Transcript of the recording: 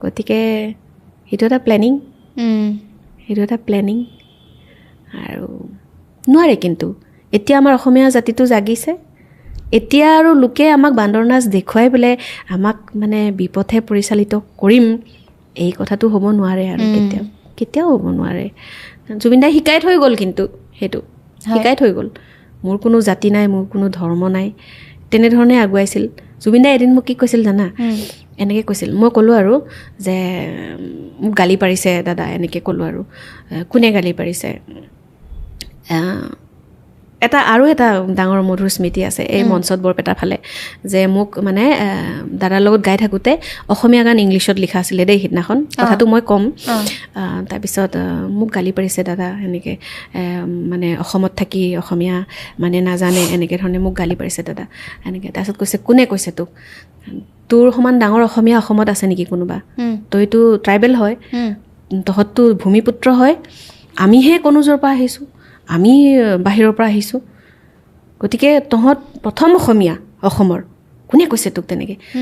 গতিকে সেইটো এটা প্লেনিং আৰু নোৱাৰে কিন্তু এতিয়া আমাৰ অসমীয়া জাতিটো জাগিছে এতিয়া আৰু লোকে আমাক বান্দৰ নাচ দেখুৱাই পেলাই আমাক মানে বিপথে পৰিচালিত কৰিম এই কথাটো হ'ব নোৱাৰে আৰু কেতিয়াও হ'ব নোৱাৰে জুবিন দাই শিকাই থৈ গ'ল কিন্তু সেইটো শিকাই থৈ গ'ল মোৰ কোনো জাতি নাই মোৰ কোনো ধৰ্ম নাই তেনেধৰণে আগুৱাইছিল জুবিন দাই এদিন মোক কি কৈছিল জানা এনেকৈ কৈছিল মই ক'লোঁ আৰু যে মোক গালি পাৰিছে দাদা এনেকৈ ক'লোঁ আৰু কোনে গালি পাৰিছে এটা ডাঙৰ মধুৰ স্মৃতি আছে এই মঞ্চত বৰপেটাৰ ফালে যে মোক মানে দাদাৰ লগত গাই থাকোঁতে অসমীয়া গান ইংলিছত লিখা আছিলে দেই সিদিনাখন কথাটো মই ক'ম তাৰপিছত মোক গালি পাৰিছে দাদা এনেকৈ মানে অসমত থাকি অসমীয়া মানে নাজানে এনেকৈ ধৰণে মোক গালি পাৰিছে দাদা এনেকৈ তাৰপিছত কৈছে কোনে কৈছে তোৰ সমান ডাঙৰ অসমীয়া অসমত আছে নেকি কোনোবা তইতো ট্ৰাইবেল হয় তহঁততো ভূমিপুত্ৰ হয় আমিহে কনুজৰ পৰা আহিছোঁ আমি বাহিৰৰ পৰা আহিছোঁ গতিকে তহঁত প্ৰথম অসমীয়া অসমৰ কোনে কৈছে তোক তেনেকৈ